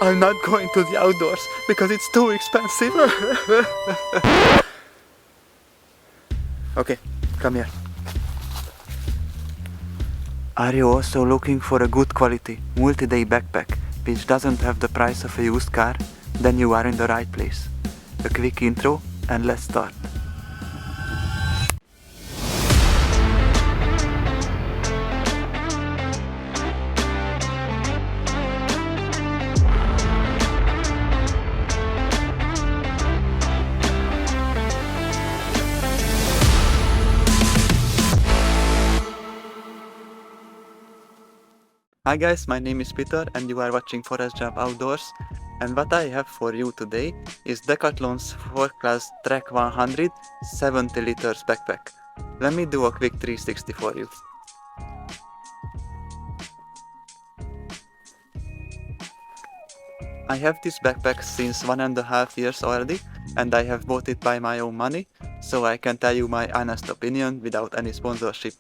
I'm not going to the outdoors because it's too expensive. Okay, come here. Are you also looking for a good quality multi-day backpack which doesn't have the price of a used car? Then you are in the right place. A quick intro and let's start. Hi guys, my name is Peter and you are watching Forest Job Outdoors, and what I have for you today is Decathlon's Forclaz Trek 100 70 liters backpack. Let me do a quick 360 for you. I have this backpack since 1.5 years already, and I have bought it by my own money, so I can tell you my honest opinion without any sponsorship.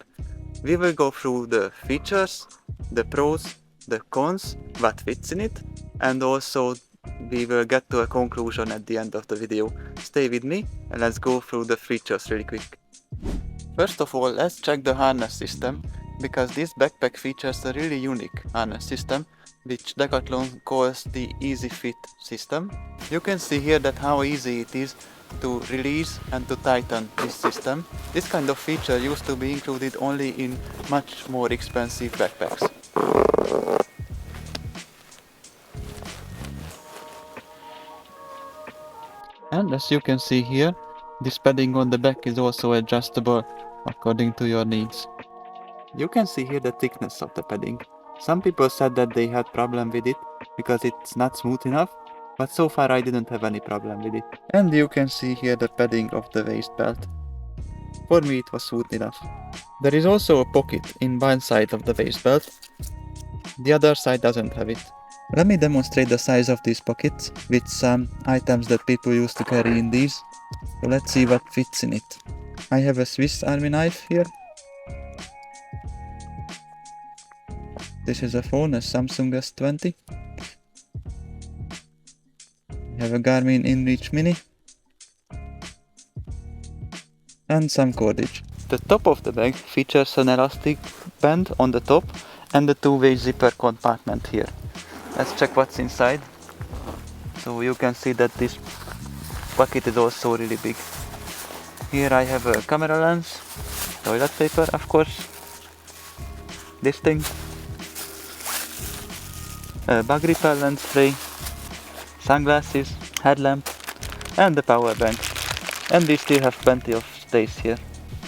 We will go through the features, the pros, the cons, what fits in it, and also we will get to a conclusion at the end of the video. Stay with me and let's go through the features really quick. First of all, let's check the harness system, because this backpack features a really unique harness system which Decathlon calls the Easy Fit system. You can see here that how easy it is to release and to tighten this system. This kind of feature used to be included only in much more expensive backpacks. And as you can see here, this padding on the back is also adjustable according to your needs. You can see here the thickness of the padding. Some people said that they had problem with it because it's not smooth enough, but so far I didn't have any problem with it. And you can see here the padding of the waist belt. For me it was smooth enough. There is also a pocket in one side of the waist belt. The other side doesn't have it. Let me demonstrate the size of these pockets with some items that people used to carry in these. So let's see what fits in it. I have a Swiss Army knife here. This is a phone, a Samsung S20. I have a Garmin InReach Mini. And some cordage. The top of the bag features an elastic band on the top and a two-way zipper compartment here. Let's check what's inside. So you can see that this pocket is also really big. Here I have a camera lens, toilet paper of course, this thing, a bug repellent spray, sunglasses, headlamp and the power bank. And we still have plenty of space here.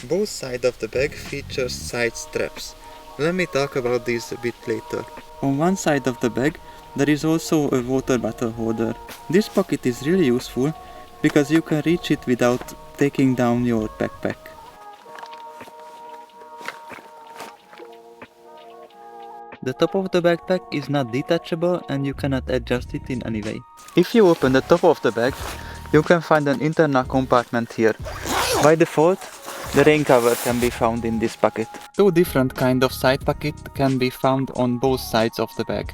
Both sides of the bag features side straps. Let me talk about these a bit later. On one side of the bag there is also a water bottle holder. This pocket is really useful because you can reach it without taking down your backpack. The top of the backpack is not detachable and you cannot adjust it in any way. If you open the top of the bag, you can find an internal compartment here. By default, the rain cover can be found in this pocket. Two different kind of side pockets can be found on both sides of the bag.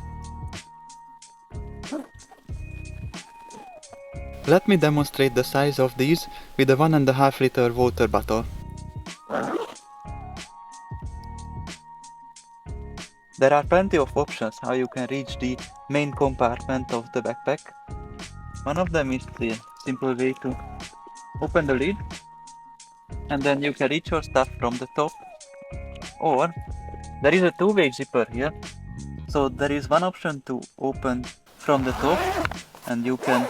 Let me demonstrate the size of these with a 1.5 liter water bottle. There are plenty of options how you can reach the main compartment of the backpack. One of them is the simple way to open the lid and then you can reach your stuff from the top. Or there is a two-way zipper here. So there is one option to open from the top and you can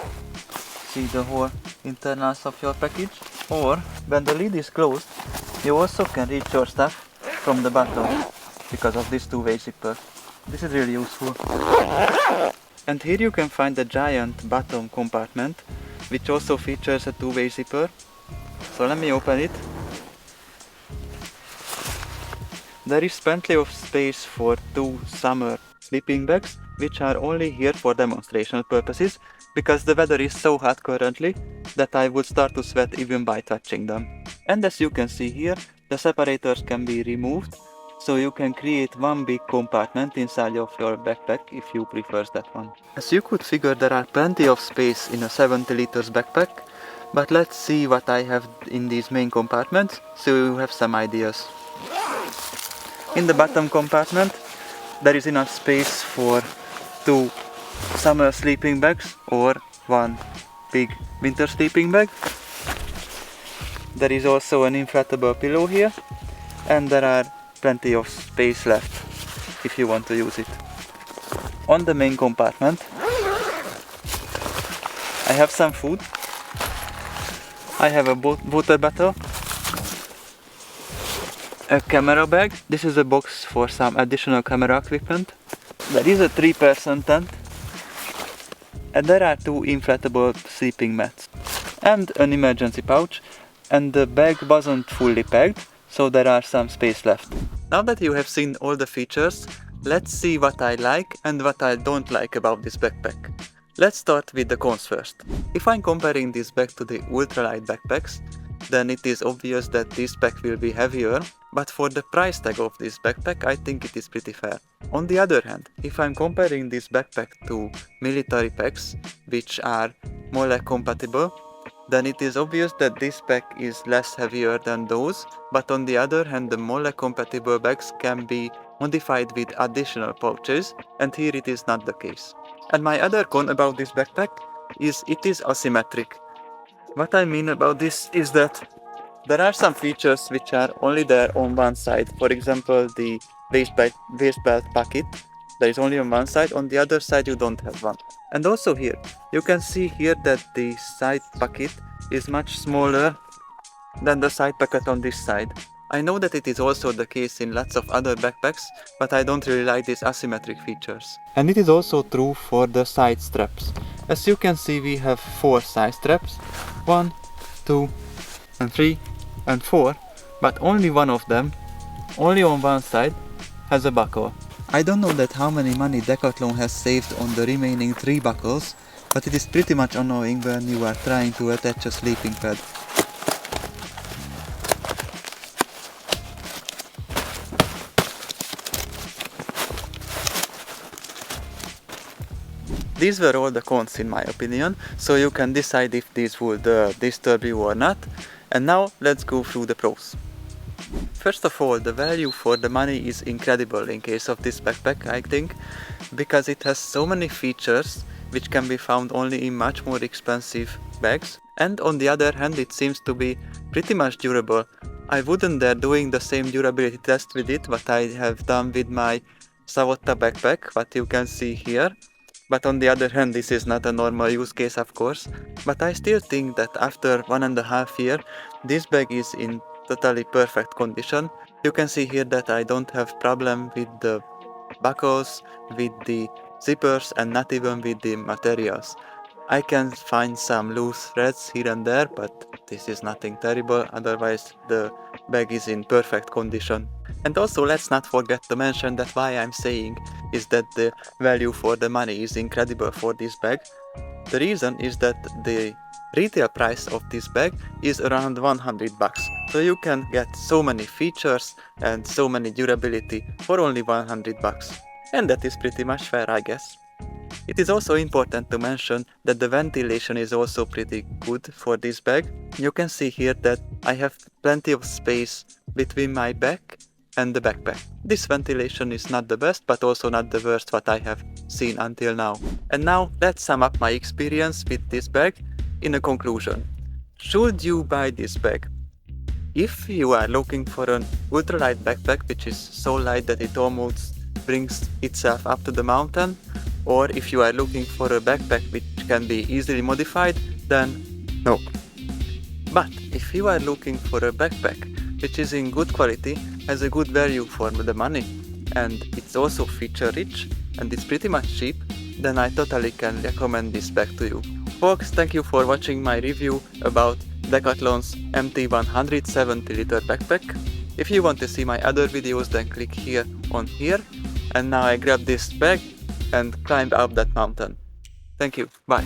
see the whole internals of your package. Or when the lid is closed, you also can reach your stuff from the bottom because of this two-way zipper. This is really useful. And here you can find the giant bottom compartment, which also features a two-way zipper. So let me open it. There is plenty of space for two summer sleeping bags, which are only here for demonstration purposes, because the weather is so hot currently that I would start to sweat even by touching them. And as you can see here, the separators can be removed so you can create one big compartment inside of your backpack if you prefer that one. As you could figure, there are plenty of space in a 70 liters backpack, but let's see what I have in these main compartments so you have some ideas. In the bottom compartment there is enough space for 2 summer sleeping bags or 1 big winter sleeping bag. There is also an inflatable pillow here, and there are plenty of space left if you want to use it. On the main compartment I have some food, I have a water bottle, a camera bag. This is a box for some additional camera equipment. There is a 3-person tent, and there are 2 inflatable sleeping mats and an emergency pouch, and the bag wasn't fully packed, so there are some space left. Now that you have seen all the features, let's see what I like and what I don't like about this backpack. Let's start with the cons first. If I'm comparing this bag to the ultralight backpacks, then it is obvious that this bag will be heavier, but for the price tag of this backpack I think it is pretty fair. On the other hand, if I'm comparing this backpack to military packs, which are more like compatible, then it is obvious that this bag is less heavier than those, but on the other hand the Mole compatible bags can be modified with additional pouches, and here it is not the case. And my other con about this backpack is it is asymmetric. What I mean about this is that there are some features which are only there on one side. For example, the waist belt pocket, there is only on one side, on the other side you don't have one. And also here, you can see here that the side pocket is much smaller than the side pocket on this side. I know that it is also the case in lots of other backpacks, but I don't really like these asymmetric features. And it is also true for the side straps. As you can see, we have 4 side straps, 1, 2, and 3, and 4, but only one of them, only on one side, has a buckle. I don't know that how many money Decathlon has saved on the remaining 3 buckles, but it is pretty much annoying when you are trying to attach a sleeping pad. These were all the cons in my opinion, so you can decide if these would disturb you or not. And now let's go through the pros. First of all, the value for the money is incredible in case of this backpack, I think, because it has so many features which can be found only in much more expensive bags, and on the other hand it seems to be pretty much durable. I wouldn't dare doing the same durability test with it what I have done with my Savotta backpack, what you can see here. But on the other hand, this is not a normal use case, of course, but I still think that after 1.5 years, this bag is in totally perfect condition. You can see here that I don't have problem with the buckles, with the zippers, and not even with the materials. I can find some loose threads here and there, but this is nothing terrible, otherwise the bag is in perfect condition. And also let's not forget to mention that why I'm saying is that the value for the money is incredible for this bag. The reason is that the retail price of this bag is around 100 bucks. So you can get so many features and so many durability for only 100 bucks. And that is pretty much fair, I guess. It is also important to mention that the ventilation is also pretty good for this bag. You can see here that I have plenty of space between my back and the backpack. This ventilation is not the best, but also not the worst what I have seen until now. And now let's sum up my experience with this bag in a conclusion. Should you buy this bag? If you are looking for an ultralight backpack which is so light that it almost brings itself up to the mountain, or if you are looking for a backpack which can be easily modified, then no. But if you are looking for a backpack which is in good quality, has a good value for the money, and it's also feature rich, and it's pretty much cheap, then I totally can recommend this bag to you. Folks, thank you for watching my review about Decathlon's MT 170 liter backpack. If you want to see my other videos, then click here on here. And now I grab this bag and climb up that mountain. Thank you, bye.